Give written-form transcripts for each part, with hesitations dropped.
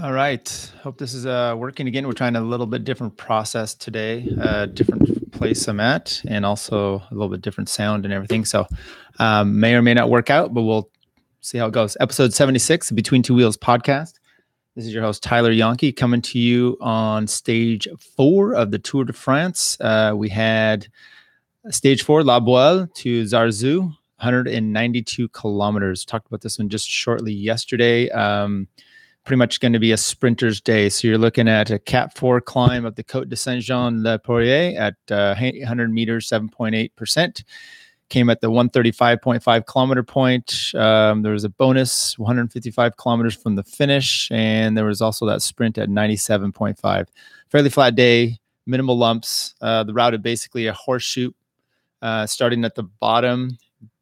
All right. Hope this is working again. We're trying a little bit different process today, different place I'm at, and also a little bit different sound and everything. So may or may not work out, but we'll see how it goes. Episode 76, Between Two Wheels podcast. This is your host, Tyler Janke, coming to you on stage 4 of the Tour de France. We had stage 4, La Boelle to Zarzou, 192 kilometers. Talked about this one just shortly yesterday. Pretty much going to be a sprinter's day. So you're looking at a Cat 4 climb of the Côte de Saint-Jean-le-Poirier at 800 meters, 7.8%. Came at the 135.5 kilometer point. There was a bonus 155 kilometers from the finish, and there was also that sprint at 97.5. Fairly flat day, minimal lumps. The route is basically a horseshoe, starting at the bottom,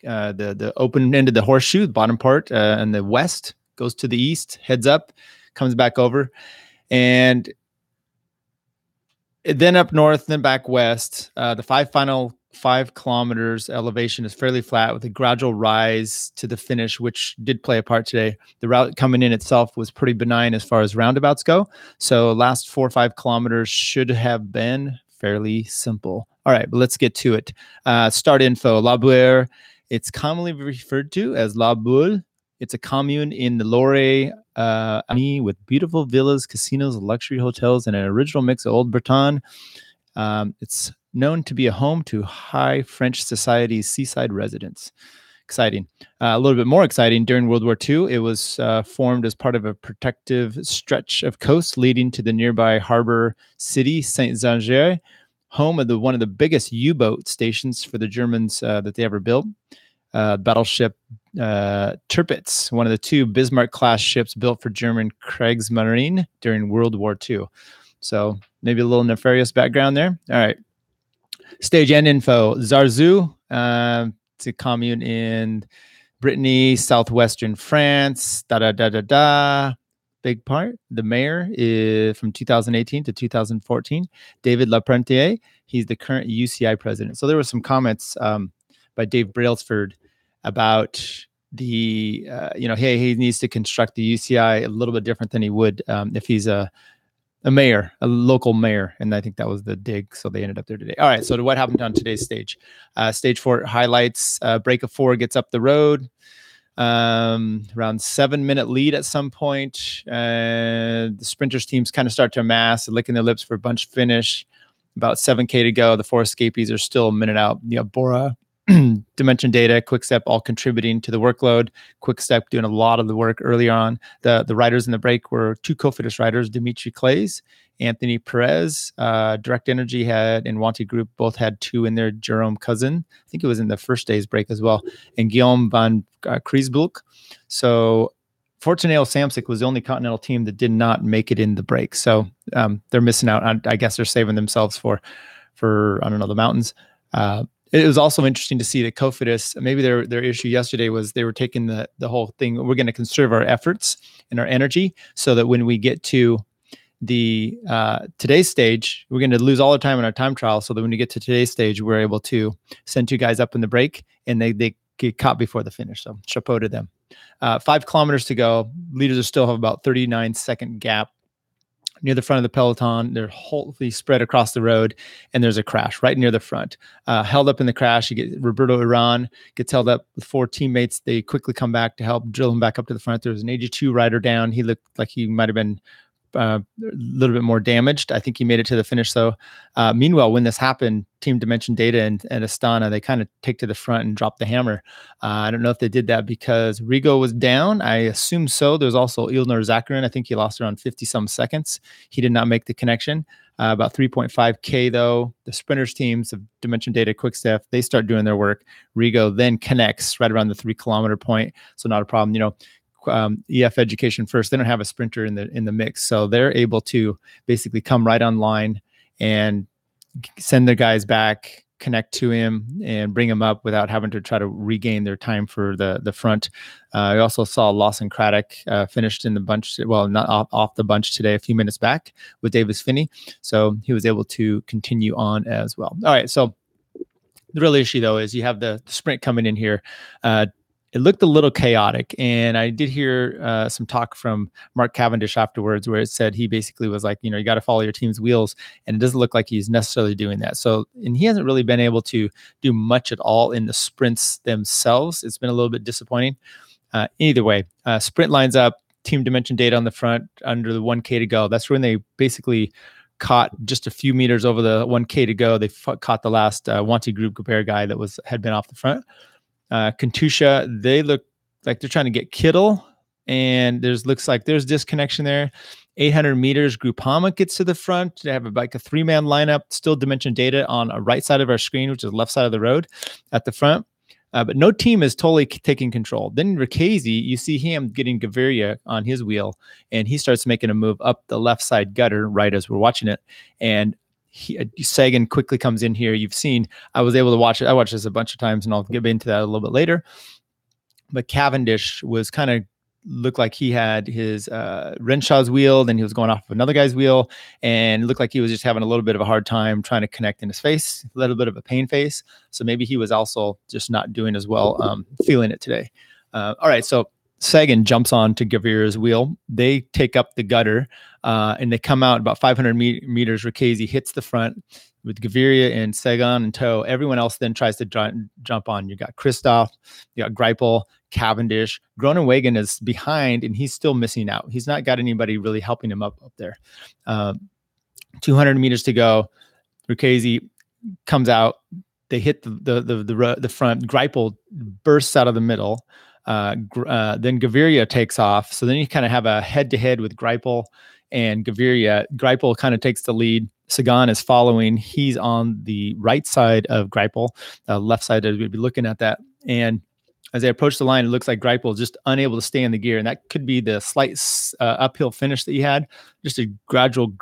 the open end of the horseshoe, the bottom part, in the west, goes to the east, heads up, comes back over, and then up north, then back west. The final 5 kilometers elevation is fairly flat with a gradual rise to the finish, which did play a part today. The route coming in itself was pretty benign as far as roundabouts go. So last 4 or 5 kilometers should have been fairly simple. All right, but let's get to it. Start info. La Boelle. It's commonly referred to as La Boelle. It's a commune in the Loire with beautiful villas, casinos, luxury hotels, and an original mix of old Breton. It's known to be a home to high French society's seaside residents. Exciting. A little bit more exciting, during World War II, it was formed as part of a protective stretch of coast leading to the nearby harbor city, Saint-Sanger, home of one of the biggest U-boat stations for the Germans that they ever built. Battleship Tirpitz, one of the 2 Bismarck-class ships built for German Kriegsmarine during World War II. So maybe a little nefarious background there. All right. Stage end info. Zarzou, it's a commune in Brittany, southwestern France. Big part. The mayor is from 2018 to 2014. David Laprentier. He's the current UCI president. So there were some comments by Dave Brailsford about the, hey, he needs to construct the UCI a little bit different than he would if he's a mayor, a local mayor. And I think that was the dig. So they ended up there today. All right. So what happened on today's stage? Stage 4 highlights. Break of 4 gets up the road. Around 7-minute lead at some point. The sprinters teams kind of start to amass, licking their lips for a bunch finish. About 7K to go. The 4 escapees are still a minute out. Bora, Dimension Data, Quickstep, all contributing to the workload. Quickstep doing a lot of the work early on. The riders in the break were 2 Cofidis riders, Dimitri Claes, Anthony Perez. Direct Energy and Wanty Group both had 2 in there. Jerome Cousin, I think it was in the first day's break as well, and Guillaume van Kriesbulk. So Fortuneo Samsic was the only Continental team that did not make it in the break. So they're missing out. I guess they're saving themselves for I don't know, the mountains. It was also interesting to see that Cofidis, maybe their issue yesterday was they were taking the whole thing. We're going to conserve our efforts and our energy so that when we get to the today's stage, we're going to lose all the time in our time trial. So that when we get to today's stage, we're able to send 2 guys up in the break and they get caught before the finish. So chapeau to them. 5 kilometers to go. Leaders are still have about 39-second gap. Near the front of the peloton, they're wholly spread across the road, and there's a crash right near the front. Held up in the crash, you get Roberto Iran gets held up with 4 teammates. They quickly come back to help drill him back up to the front. There was an 82 rider down. He looked like he might have been a little bit more damaged. I think he made it to the finish though. Meanwhile, when this happened, Team Dimension Data and Astana, they kind of take to the front and drop the hammer. I don't know if they did that because Rigo was down. I assume so. There's also Ilnur Zakarin. I think he lost around 50 some seconds. He did not make the connection. About 3.5K though. The sprinters teams of Dimension Data, Quickstep, they start doing their work. Rigo then connects right around the 3 kilometer point. So not a problem. EF Education First, they don't have a sprinter in the mix, so they're able to basically come right online and send their guys back, connect to him, and bring him up without having to try to regain their time for the front. I also saw Lawson Craddock finished in the bunch, well, not off the bunch today, a few minutes back with Davis Finney, so he was able to continue on as well. All right, so the real issue though is you have the sprint coming in here. it looked a little chaotic. And I did hear some talk from Mark Cavendish afterwards, where it said he basically was like, you got to follow your team's wheels. And it doesn't look like he's necessarily doing that. So, and he hasn't really been able to do much at all in the sprints themselves. It's been a little bit disappointing. Either way, sprint lines up, team dimension data on the front under the 1K to go. That's when they basically caught just a few meters over the 1K to go. They caught the last Wanty Group Gobert guy that had been off the front. Katusha, they look like they're trying to get Kittle, and looks like there's disconnection there. 800 meters, Groupama gets to the front. They have like a 3-man lineup, still dimension data on a right side of our screen, which is left side of the road at the front. But no team is totally taking control. Then Rickazy, you see him getting Gaviria on his wheel, and he starts making a move up the left side gutter right as we're watching it. And Sagan quickly comes in here. You've seen, I was able to watch it. I watched this a bunch of times, and I'll get into that a little bit later. But Cavendish was kind of looked like he had his Renshaw's wheel, then he was going off of another guy's wheel, and it looked like he was just having a little bit of a hard time trying to connect in his face, a little bit of a pain face. So maybe he was also just not doing as well, feeling it today. All right, so Sagan jumps on to Gavira's wheel. They take up the gutter, and they come out about 500 meters. Rickazy hits the front with Gaviria and Sagan in tow. Everyone else then tries to jump on. You got Kristoff, you got Greipel, Cavendish. Groenewegen is behind, and he's still missing out. He's not got anybody really helping him up there. 200 meters to go. Rickazy comes out. They hit the front. Greipel bursts out of the middle. Then Gaviria takes off. So then you kind of have a head-to-head with Greipel and Gaviria. Greipel kind of takes the lead. Sagan is following. He's on the right side of Greipel, left side as we'd be looking at that. And as they approach the line, it looks like Greipel is just unable to stay in the gear. And that could be the slight uphill finish that he had, just a gradual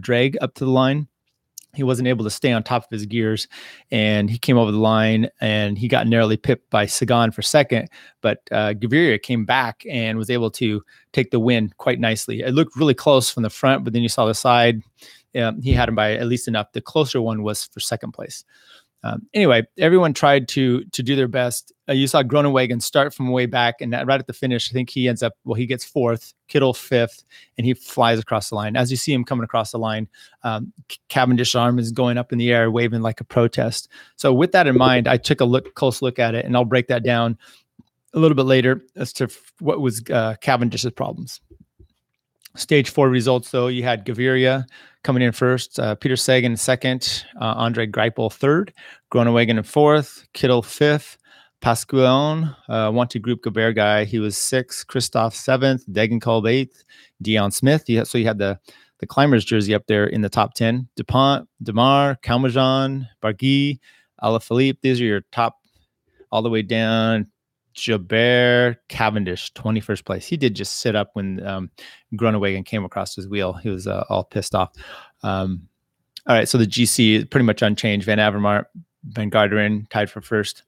drag up to the line. He wasn't able to stay on top of his gears, and he came over the line, and he got narrowly pipped by Sagan for second. But Gaviria came back and was able to take the win quite nicely. It looked really close from the front, but then you saw the side. He had him by at least enough. The closer one was for second place. Anyway, everyone tried to do their best. You saw Groenewegen start from way back, and right at the finish, I think he ends up, he gets fourth, Kittle fifth, and he flies across the line. As you see him coming across the line, Cavendish's arm is going up in the air, waving like a protest. So with that in mind, I took a close look at it, and I'll break that down a little bit later as to what was Cavendish's problems. Stage 4 results, though, you had Gaviria coming in first, Peter Sagan second, Andre Greipel third, Groenewegen in fourth, Kittle fifth, Pascual, Wanty Group Gobert guy, he was sixth, Kristoff seventh, Degenkolb eighth, Dion Smith. So you had the climbers jersey up there in the top 10. DuPont, Demar, Calmejean, Barguil, Alaphilippe. These are your top all the way down. Jobert, Cavendish, 21st place. He did just sit up when Groenewegen came across his wheel. He was all pissed off. All right, so the GC is pretty much unchanged. Van Avermaet, Van Garderen tied for first.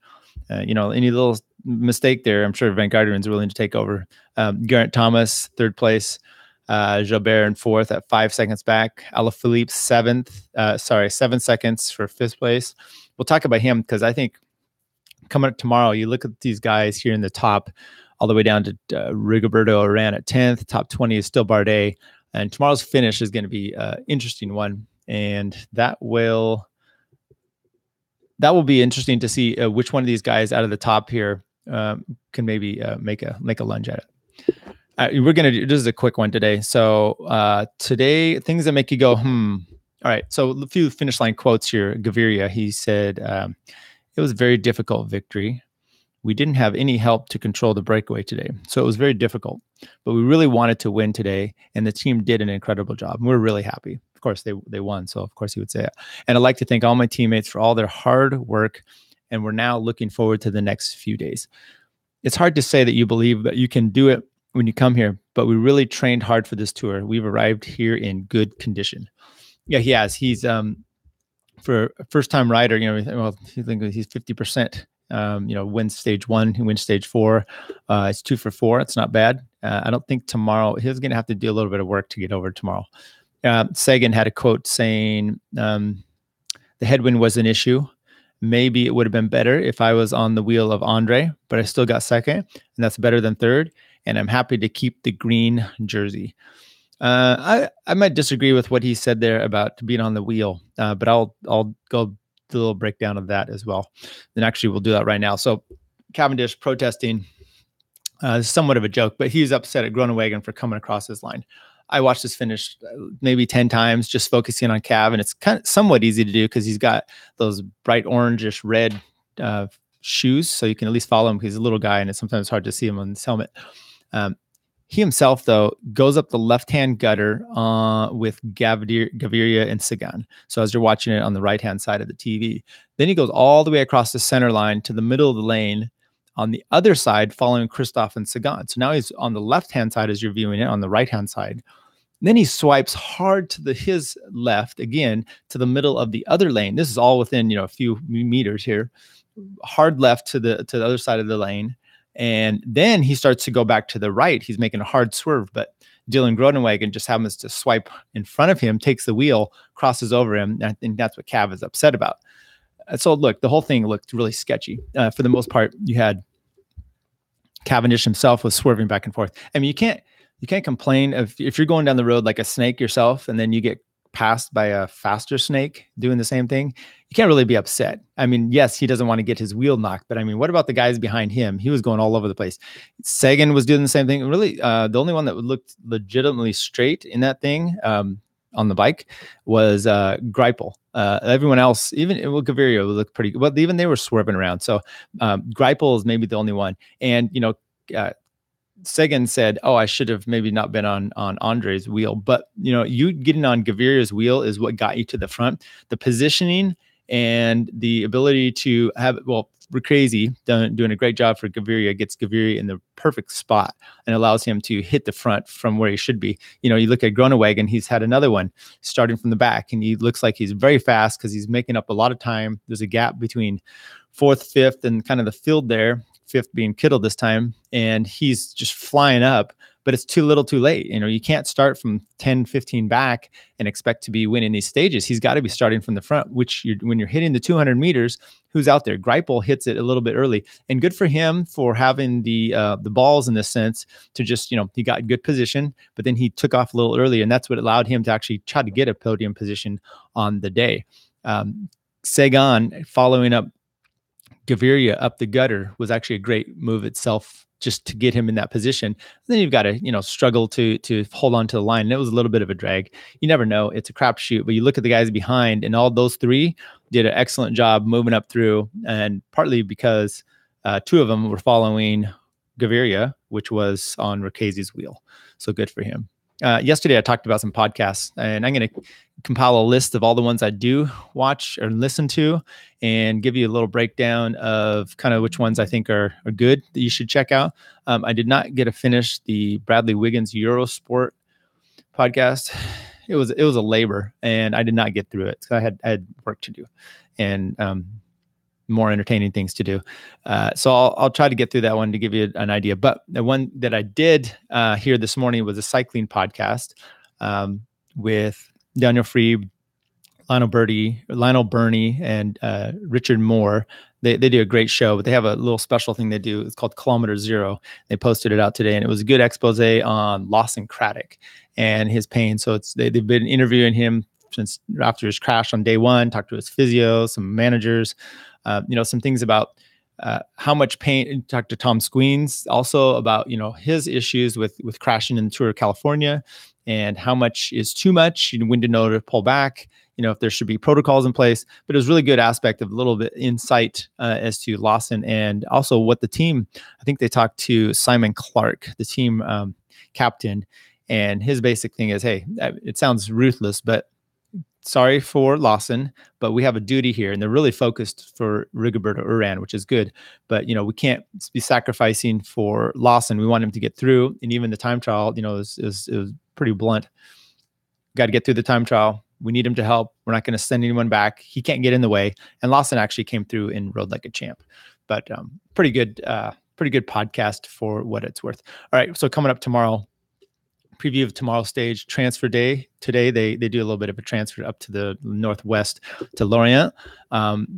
Any little mistake there, I'm sure Van Garderen's willing to take over. Geraint Thomas, third place. Jobert in fourth at 5 seconds back. Alaphilippe, 7 seconds for fifth place. We'll talk about him because I think coming up tomorrow, you look at these guys here in the top, all the way down to Rigoberto Urán at 10th. Top 20 is still Bardet. And tomorrow's finish is going to be an interesting one. And that will be interesting to see which one of these guys out of the top here can maybe make a lunge at it. We're going to do, this is a quick one today. So today, things that make you go, All right. So a few finish line quotes here. Gaviria, he said, it was a very difficult victory. We didn't have any help to control the breakaway today, so it was very difficult. But we really wanted to win today, and the team did an incredible job. And we're really happy. Of course, they won, so of course he would say it. And I'd like to thank all my teammates for all their hard work, and we're now looking forward to the next few days. It's hard to say that you believe that you can do it when you come here, but we really trained hard for this tour. We've arrived here in good condition. Yeah, he has. He's for a first-time rider, you think he's 50%. Wins stage 1, he wins stage 4. It's 2 for 4. It's not bad. I don't think tomorrow he's going to have to do a little bit of work to get over tomorrow. Sagan had a quote saying the headwind was an issue. Maybe it would have been better if I was on the wheel of Andre, but I still got second, and that's better than third. And I'm happy to keep the green jersey. I might disagree with what he said there about being on the wheel, but I'll go do a little breakdown of that as well. And actually, we'll do that right now. So Cavendish protesting, somewhat of a joke, but he's upset at Groenewegen for coming across his line. I watched this finish maybe 10 times, just focusing on Cav, and it's kind of somewhat easy to do because he's got those bright orangish red shoes, so you can at least follow him because he's a little guy, and it's sometimes hard to see him on his helmet. He himself, though, goes up the left-hand gutter with Gaviria and Sagan. So as you're watching it on the right-hand side of the TV, then he goes all the way across the center line to the middle of the lane on the other side, following Kristoff and Sagan. So now he's on the left-hand side as you're viewing it, on the right-hand side. Then he swipes hard to his left, again, to the middle of the other lane. This is all within, a few meters here. Hard left to the other side of the lane. And then he starts to go back to the right. He's making a hard swerve, but Dylan Groenewegen just happens to swipe in front of him, takes the wheel, crosses over him. And I think that's what Cav is upset about. So look, the whole thing looked really sketchy. For the most part, you had Cavendish himself was swerving back and forth. I mean, you can't complain if you're going down the road like a snake yourself, and then you get passed by a faster snake doing the same thing. You can't really be upset. I mean, yes, he doesn't want to get his wheel knocked, but I mean, what about the guys behind him? He was going all over the place. Sagan was doing the same thing. Really, the only one that looked legitimately straight in that thing on the bike was Greipel. Everyone else, even Gaviria, would look pretty good. But even they were swerving around. So Greipel is maybe the only one. And, Sagan said, "Oh, I should have maybe not been on Andre's wheel." But, you getting on Gaviria's wheel is what got you to the front. The positioning and the ability to have, we're crazy, doing a great job for Gaviria, gets Gaviria in the perfect spot and allows him to hit the front from where he should be. You look at Groenewegen, he's had another one starting from the back, and he looks like he's very fast because he's making up a lot of time. There's a gap between fourth, fifth, and kind of the field there, fifth being Kittle this time, and he's just flying up, but it's too little too late. You can't start from 10, 15 back and expect to be winning these stages. He's got to be starting from the front, which when you're hitting the 200 meters, who's out there? Greipel hits it a little bit early, and good for him for having the balls in this sense to just, he got good position, but then he took off a little early, and that's what allowed him to actually try to get a podium position on the day. Sagan following up Gaviria up the gutter was actually a great move itself, just to get him in that position. And then you've got to, struggle to hold on to the line. And it was a little bit of a drag. You never know. It's a crapshoot, but you look at the guys behind, and all those three did an excellent job moving up through. And partly because two of them were following Gaviria, which was on Ricchese's wheel. So good for him. Yesterday, I talked about some podcasts, and I'm going to compile a list of all the ones I do watch or listen to and give you a little breakdown of kind of which ones I think are good that you should check out. I did not get to finish the Bradley Wiggins Eurosport podcast. It was a labor, and I did not get through it. So I had work to do and more entertaining things to do. So I'll try to get through that one to give you an idea. But the one that I did hear this morning was a cycling podcast with Daniel Freeb, Lionel Burney, and Richard Moore. They do a great show, but they have a little special thing they do. It's called Kilometer Zero. They posted it out today, and it was a good expose on Lawson Craddock and his pain. So they've been interviewing him since after his crash on day one, talked to his physio, some managers, some things about how much pain. Talked to Tom Squeens also about, his issues with crashing in the Tour of California and how much is too much, when to know to pull back, if there should be protocols in place. But it was really good aspect of a little bit insight as to Lawson, and also what the team, I think they talked to Simon Clark, the team captain, and his basic thing is, hey, it sounds ruthless, but sorry for Lawson, but we have a duty here, and they're really focused for Rigoberto Urán, which is good. But we can't be sacrificing for Lawson. We want him to get through, and even the time trial, is pretty blunt. Got to get through the time trial. We need him to help. We're not going to send anyone back. He can't get in the way. And Lawson actually came through and rode like a champ. But pretty good podcast for what it's worth. All right, so coming up tomorrow, preview of tomorrow's stage. Transfer day today, they do a little bit of a transfer up to the northwest to Lorient.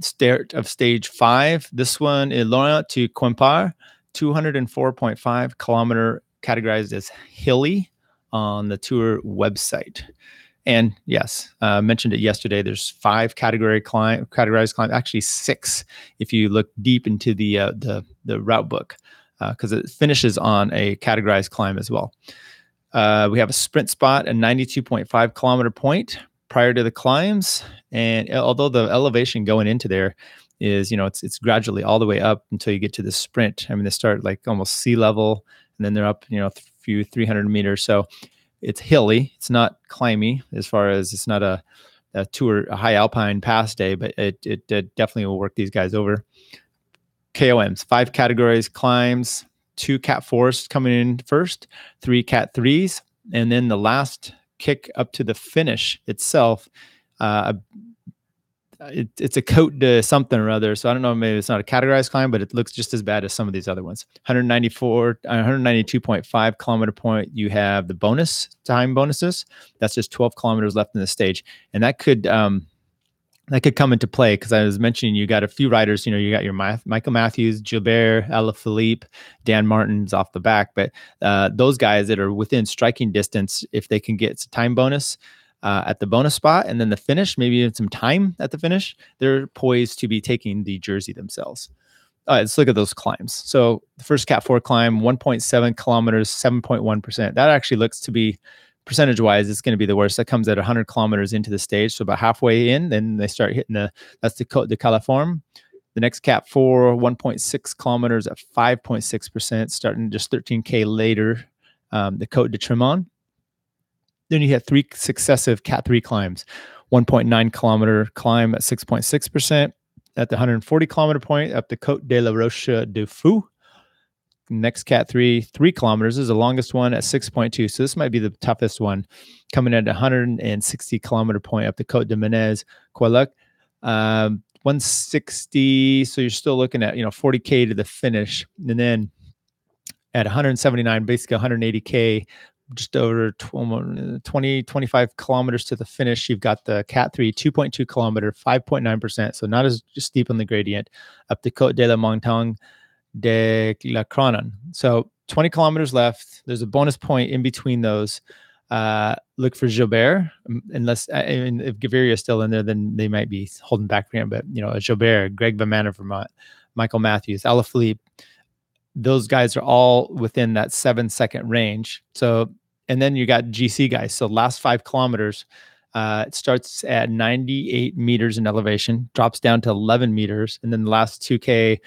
Start of stage 5. This one is Lorient to Quempar, 204.5 kilometer, categorized as hilly on the tour website. And yes, mentioned it yesterday. There's 5 categorized climb, actually 6 if you look deep into the route book, because it finishes on a categorized climb as well. We have a sprint spot, a 92.5 kilometer point prior to the climbs. And although the elevation going into there is, it's gradually all the way up until you get to the sprint. I mean, they start like almost sea level, and then they're up, a few 300 meters. So it's hilly. It's not climby, as far as it's not a tour, a high alpine pass day, but it definitely will work these guys over. KOMs, 5 categories climbs, 2 Cat 4s coming in first, 3 Cat 3s, and then the last kick up to the finish itself. It's a Côte de something or other. So I don't know, maybe it's not a categorized climb, but it looks just as bad as some of these other ones. 192.5 kilometer point. You have the bonus time bonuses. That's just 12 kilometers left in the stage. And that could come into play, because I was mentioning you got a few riders, you got your Michael Matthews, Gilbert, Alaphilippe, Dan Martin's off the back. But those guys that are within striking distance, if they can get a time bonus at the bonus spot, and then the finish, maybe even some time at the finish, they're poised to be taking the jersey themselves. All right, let's look at those climbs. So the first Cat 4 climb, 1.7 kilometers, 7.1%. That actually looks to be, percentage-wise, it's going to be the worst. That comes at 100 kilometers into the stage, so about halfway in, then they start hitting that's the Côte de Califorme. The next Cat 4, 1.6 kilometers at 5.6%, starting just 13K later, the Côte de Tremont. Then you had 3 successive Cat 3 climbs, 1.9 kilometer climb at 6.6%. At the 140 kilometer point, up the Côte de la Roche du Fou. Next Cat 3 kilometers is the longest one at 6.2. So this might be the toughest one, coming at 160 kilometer point up the Côte de Menez, Quebec. 160. So you're still looking at, 40K to the finish. And then at 179, basically 180K, just over 20, 25 kilometers to the finish, you've got the Cat 3, 2.2 kilometer, 5.9%. So not as steep on the gradient, up the Côte de la Montagne de la Cronan. So 20 kilometers left. There's a bonus point in between those. Look for Gilbert, unless if Gaviria is still in there, then they might be holding back for him. But Gilbert, Greg Van Man of Vermont, Michael Matthews, Alaphilippe, those guys are all within that 7-second range. So, and then you got GC guys. So last 5 kilometers, it starts at 98 meters in elevation, drops down to 11 meters, and then the last 2K.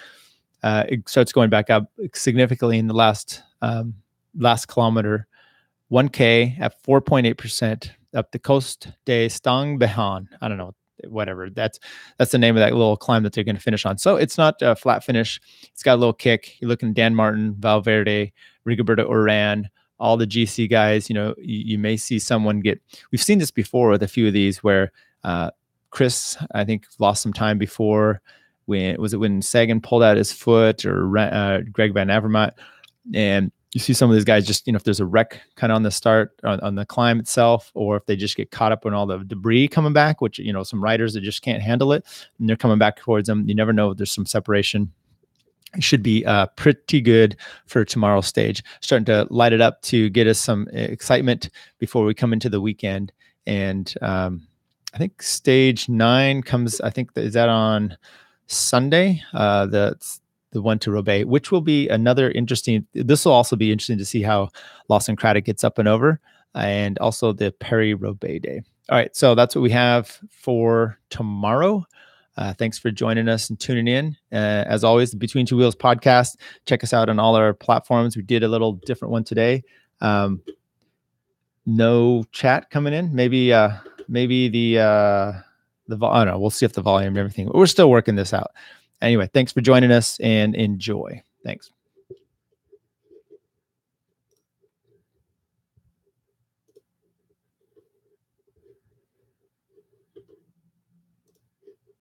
It starts going back up significantly in the last kilometer. 1K at 4.8% up the Coast de Stang Behan. I don't know, whatever. That's the name of that little climb that they're going to finish on. So it's not a flat finish. It's got a little kick. You're looking at Dan Martin, Valverde, Rigoberto Urán, all the GC guys. You may see someone get. We've seen this before with a few of these where Chris, I think, lost some time before. When Sagan pulled out his foot, or Greg Van Avermaet, and you see some of these guys just, if there's a wreck kind of on the start on the climb itself, or if they just get caught up in all the debris coming back, which, some riders that just can't handle it and they're coming back towards them. You never know. There's some separation. It should be pretty good for tomorrow's stage. Starting to light it up to get us some excitement before we come into the weekend. And I think stage 9 comes, is that on Sunday? That's the one to Roubaix, which will be another interesting. This will also be interesting to see how Lawson Craddock gets up and over, and also the Paris-Roubaix day. All right, so that's what we have for tomorrow. Thanks for joining us and tuning in. As always, the Between Two Wheels podcast. Check us out on all our platforms. We did a little different one today. No chat coming in. Maybe the I don't know. We'll see if the volume and everything. We're still working this out. Anyway, thanks for joining us and enjoy. Thanks.